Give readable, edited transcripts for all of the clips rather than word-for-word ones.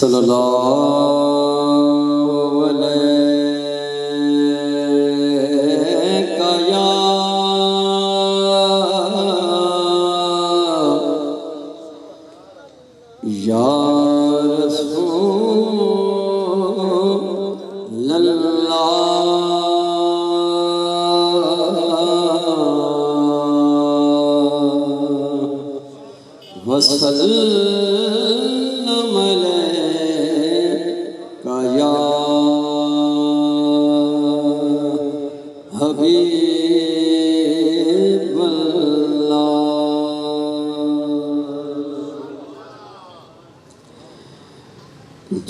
सल्लल्लाहु अलैका या रसूलल्लाह वसल्लम अलैका या हबीबल्लाह।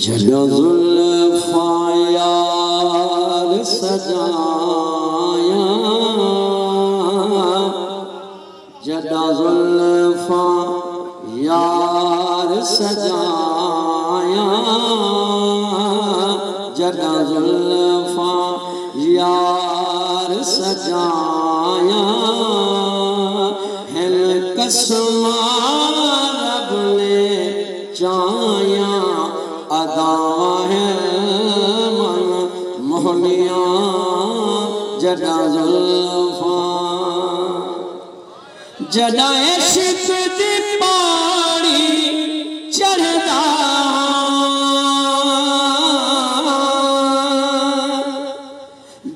जदा ज़ुल्फ़ा यार सजाया, जदा ज़ुल्फ़ा यार सजाया, जदा ज़ुल्फ़ा यार सजाया, हिल कसमा रब ने चाया, अदा है मन मोहनिया जदा ज़ुल्फ़ा। जदा इश्क़ दी पानी चढ़दा,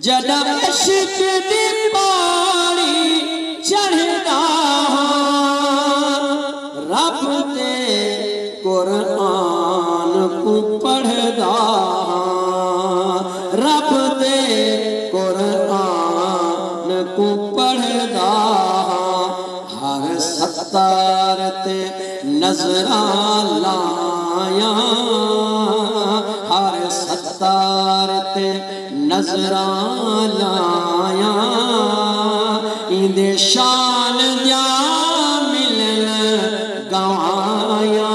जदा इश्क़ दी पानी चढ़दा, रब दे कुरान को पढ़दा, रब दे कुरान को पढ़दा, हर सत्तर ते नज़रां लाया, हर सत्तर ते नज़रां लाया, इंदे शान दिया मिलन गवाया,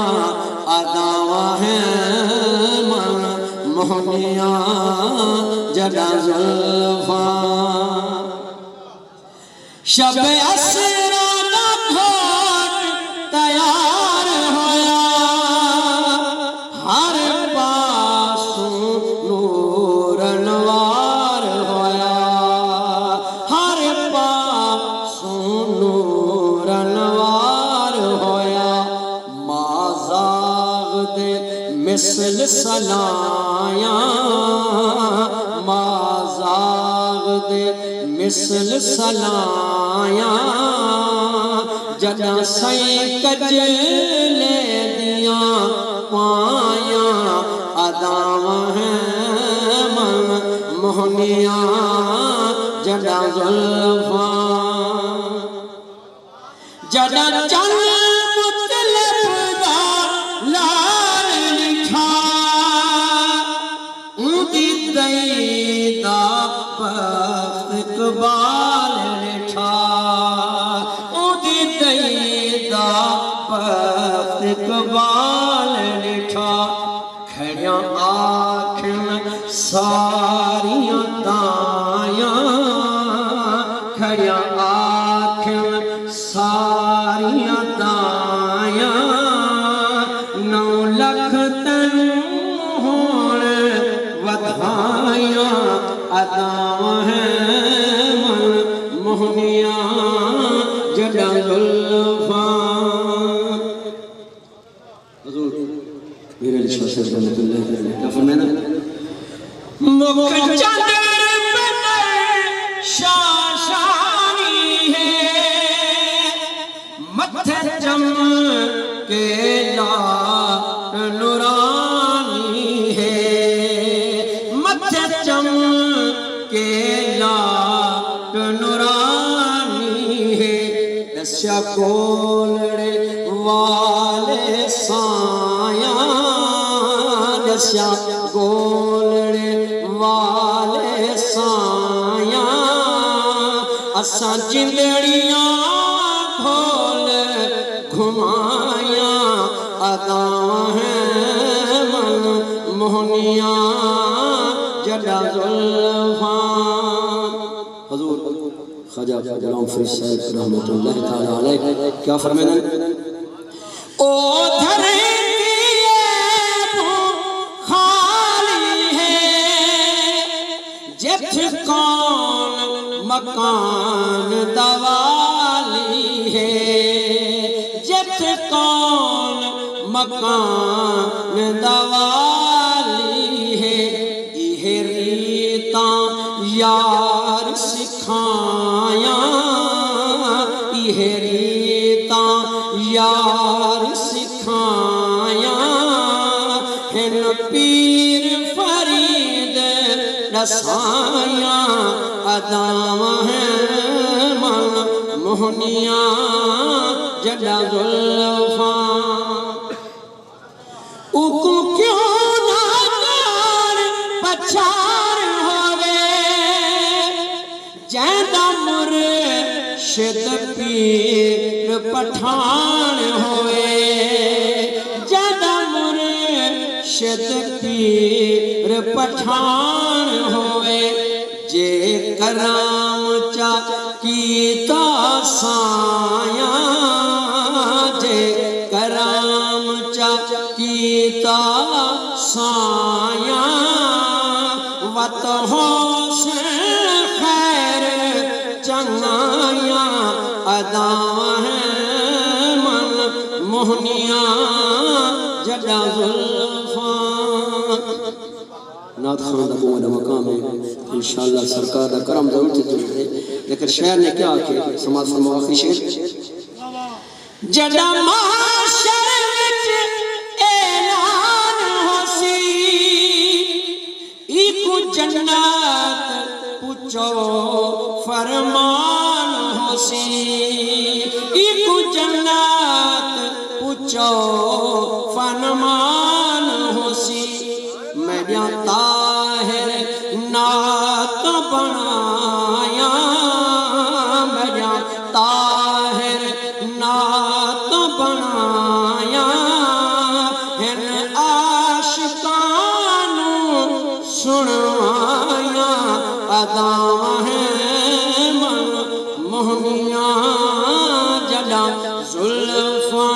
अदावा है मन मोहनिया जदा ज़ुल्फ़ा। शब असरा दा घाट तैयार होया, हर पासों नूर नवार होया, हर पासों नूर नवार होया, माज़ाग दे मिसल सलाया, माज़ाग दे मिसल सलाया, जदा सई कजले दिया पाया, अदावा है मन मोहनिया जदा ज़ुल्फ़ा। जदा चल मुतलब दा लाल लिखा, उदी दैदा पख्त इक़बाल लिखा, उदी दैदा पख्त इक़बाल लिखा, खड़िया आँखन सारियां दायां, खड़िया आँखन सारियां दायां, 9 लख तन होण वधाया, अदावा है मन मोहनिया जदा ज़ुल्फ़ा। हुज़ूर मेरे लिए शाह रहमतुल्लाह अलैह फरमाना, मुख चंद्र पे शाशानी है, मत्थे चमके लाल नूरानी है, मत्थे चमके लाल नूरानी है, दस्या कोलड़े वाले साया, दस्या कोलड़े वाले साया, असां जिंदड़ियां खोल घुमाया, अदावा है मन मोहनिया जदा ज़ुल्फ़ा। हुज़ूर ख्वाजा गुलाम फरीद साहब रहमतुल्लाह तआला अलैह क्या फरमाना, ओ धरती मकान दवाली है जिथे कौन मकान दवाली है इहे रीता यार सिखाया इहे रीता यार सिखाया हिन पीर फरीद दसाया अदावा है मन मोहनिया जड़ा जुल्फा उको क्यों ना कर पछार होवे जैदा मुर्शिद पीर पठान होवे जैदा मुर्शिद पीर पठान होवे जे कराम चा कीता साया जे कराम चा कीता साया वत हो से खैर चंगाया अदा है मन मोहनिया जड़ा जुल्फा नाथ खान का बहुत मकाम है इंशाअल्लाह सरकार का करम जरूर थी लेकिन शहर ने क्या आखे समाज फरमा आखिरी शेर जड़ा माशर विच ऐलान होसी इको जन्नत पूछो फरमान होसी इको जन्नत पूछो फरमान होसी मैं ताहिर नात बनाया मैं ताहिर नात बनाया हिन आशिकानू सुनवाया अदा है मन मोहनिया जड़ा जुल्फा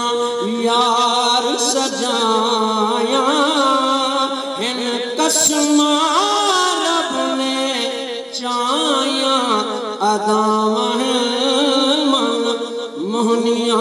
यार सजाया कसमा रब ने चाया अदा है मन मोहनिया